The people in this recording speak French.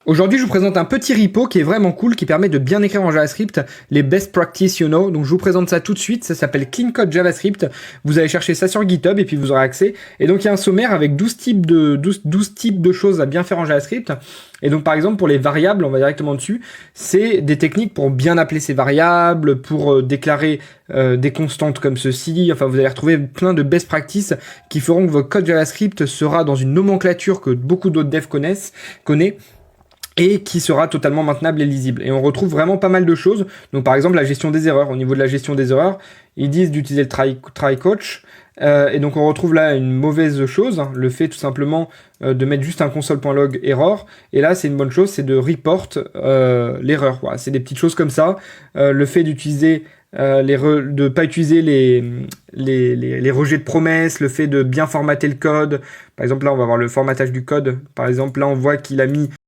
Aujourd'hui, je vous présente un petit repo qui est vraiment cool, qui permet de bien écrire en JavaScript les best practices, Donc, je vous présente ça tout de suite. Ça s'appelle Clean Code JavaScript. Vous allez chercher ça sur GitHub et puis vous aurez accès. Et donc, il y a un sommaire avec 12 types de choses à bien faire en JavaScript. Et donc, par exemple, pour les variables, on va directement dessus. C'est des techniques pour bien appeler ces variables, pour déclarer des constantes comme ceci. Enfin, vous allez retrouver plein de best practices qui feront que votre code JavaScript sera dans une nomenclature que beaucoup d'autres devs connaissent et qui sera totalement maintenable et lisible. Et on retrouve vraiment pas mal de choses. Donc par exemple la gestion des erreurs. Au niveau de la gestion des erreurs, ils disent d'utiliser le try catch. Et donc on retrouve là une mauvaise chose, hein, le fait tout simplement de mettre juste un console.log error. Et là c'est une bonne chose, c'est de report l'erreur. Voilà. C'est des petites choses comme ça. Le fait d'utiliser de pas utiliser les rejets de promesses, le fait de bien formater le code. Par exemple là on va voir le formatage du code. Par exemple là on voit qu'il a mis